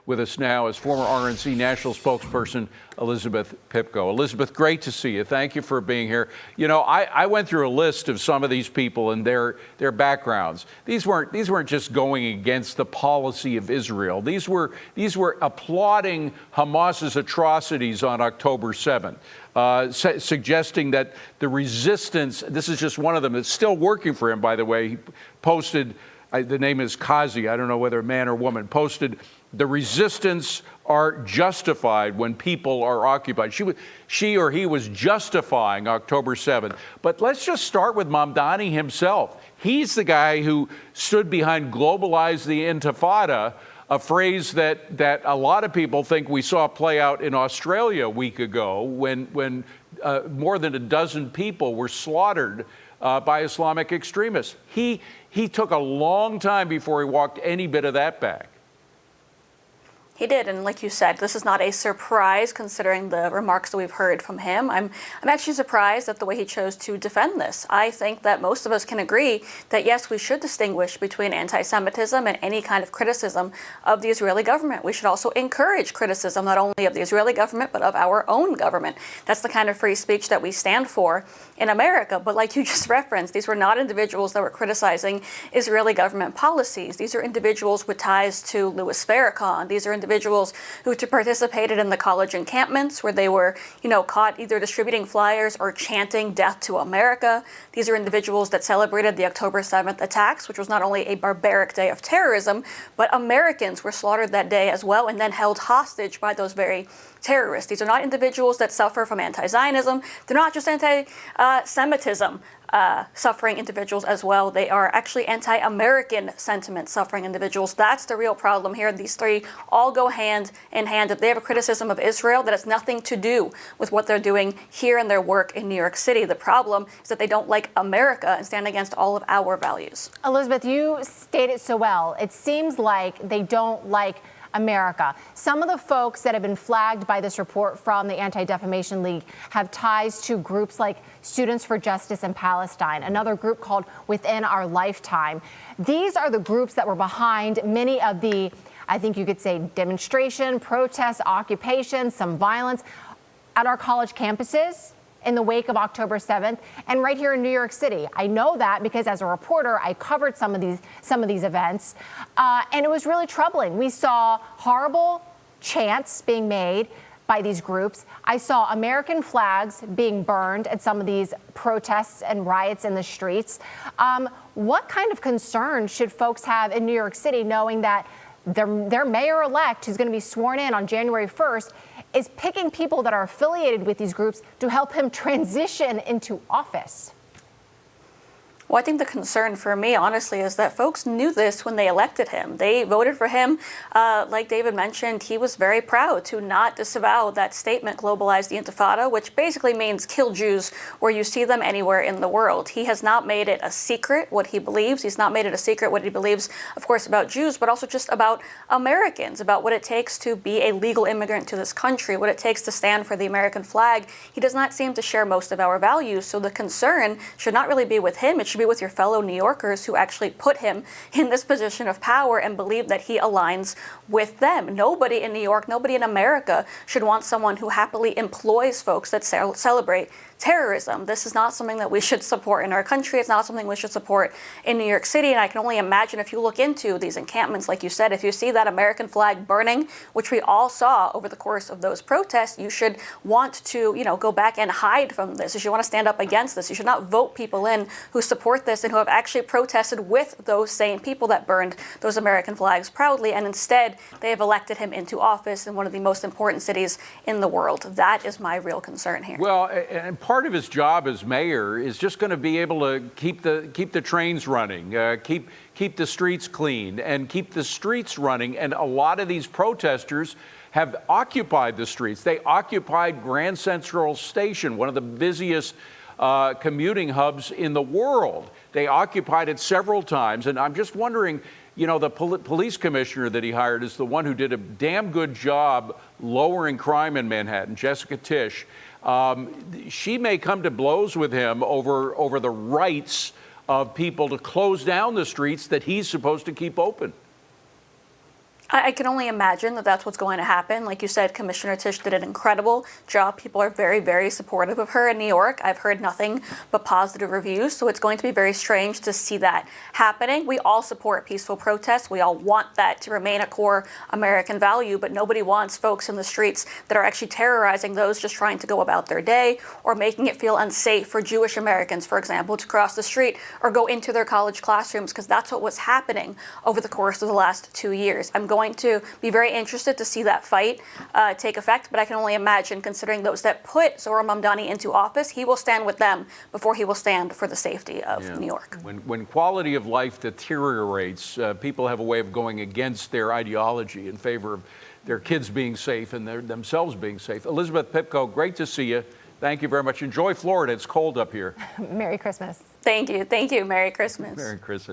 With us now is former RNC national spokesperson Elizabeth Pipko. Elizabeth, great to see you. Thank you for being here. You know, I went through a list of some of these people and their backgrounds. These weren't just going against the policy of Israel. These were applauding Hamas's atrocities on October 7th. Suggesting that the resistance, this is just one of them, it's still working for him, by the way. He posted, the name is Kazi, I don't know whether man or woman, posted, the resistance are justified when people are occupied. She or he was justifying October 7th. But let's just start with Mamdani himself. He's the guy who stood behind globalize the Intifada, a phrase that a lot of people think we saw play out in Australia a week ago when more than a dozen people were slaughtered by Islamic extremists. He took a long time before he walked any bit of that back. He did, and like you said, this is not a surprise considering the remarks that we've heard from him. I'm actually surprised at the way he chose to defend this. I think that most of us can agree that yes, we should distinguish between anti-Semitism and any kind of criticism of the Israeli government. We should also encourage criticism not only of the Israeli government, but of our own government. That's the kind of free speech that we stand for in America. But like you just referenced, these were not individuals that were criticizing Israeli government policies. These are individuals with ties to Louis Farrakhan. These are individuals who participated in the college encampments where they were, caught either distributing flyers or chanting death to America. These are individuals that celebrated the October 7th attacks, which was not only a barbaric day of terrorism, but Americans were slaughtered that day as well and then held hostage by those very terrorists. These are not individuals that suffer from anti-Zionism. They're not just anti-Semitism suffering individuals as well. They are actually anti-American sentiment suffering individuals. That's the real problem here. These three all go hand in hand. If they have a criticism of Israel, that has nothing to do with what they're doing here in their work in New York City. The problem is that they don't like America and stand against all of our values. Elizabeth, you stated so well. It seems like they don't like America. Some of the folks that have been flagged by this report from the Anti-Defamation League have ties to groups like Students for Justice in Palestine, another group called Within Our Lifetime. These are the groups that were behind many of the, I think you could say, demonstration, protests, occupations, some violence at our college campuses in the wake of October 7th and right here in New York City. I know that because as a reporter, I covered some of these events, and it was really troubling. We saw horrible chants being made by these groups. I saw American flags being burned at some of these protests and riots in the streets. What kind of concern should folks have in New York City knowing that their mayor-elect, who's going to be sworn in on January 1st, is picking people that are affiliated with these groups to help him transition into office? Well, I think the concern for me, honestly, is that folks knew this when they elected him. They voted for him. Like David mentioned, he was very proud to not disavow that statement, globalize the Intifada, which basically means kill Jews where you see them anywhere in the world. He has not made it a secret what he believes. He's not made it a secret what he believes, of course, about Jews, but also just about Americans, about what it takes to be a legal immigrant to this country, what it takes to stand for the American flag. He does not seem to share most of our values. So the concern should not really be with him. It should be with your fellow New Yorkers who actually put him in this position of power and believe that he aligns with them. Nobody in New York, nobody in America should want someone who happily employs folks that celebrate terrorism. This is not something that we should support in our country. It's not something we should support in New York City. And I can only imagine if you look into these encampments, like you said, if you see that American flag burning, which we all saw over the course of those protests, you should want to, go back and hide from this. You should want to stand up against this. You should not vote people in who support this and who have actually protested with those same people that burned those American flags proudly. And instead, they have elected him into office in one of the most important cities in the world. That is my real concern here. Well, and part of his job as mayor is just going to be able to keep the trains running, keep the streets clean, and keep the streets running. And a lot of these protesters have occupied the streets. They occupied Grand Central Station, one of the busiest commuting hubs in the world. They occupied it several times, and I'm just wondering, the police commissioner that he hired is the one who did a damn good job lowering crime in Manhattan, Jessica Tisch. She may come to blows with him over the rights of people to close down the streets that he's supposed to keep open. I can only imagine that that's what's going to happen. Like you said, Commissioner Tisch did an incredible job. People are very, very supportive of her in New York. I've heard nothing but positive reviews. So it's going to be very strange to see that happening. We all support peaceful protests. We all want that to remain a core American value, but nobody wants folks in the streets that are actually terrorizing those just trying to go about their day or making it feel unsafe for Jewish Americans, for example, to cross the street or go into their college classrooms, because that's what was happening over the course of the last 2 years. I'm going to be very interested to see that fight take effect, but I can only imagine, considering those that put Zohran Mamdani into office, he will stand with them before he will stand for the safety of New York. When quality of life deteriorates, people have a way of going against their ideology in favor of their kids being safe and themselves being safe. Elizabeth Pipko, great to see you. Thank you very much. Enjoy Florida. It's cold up here. Merry Christmas. Thank you. Thank you. Merry Christmas. Merry Christmas.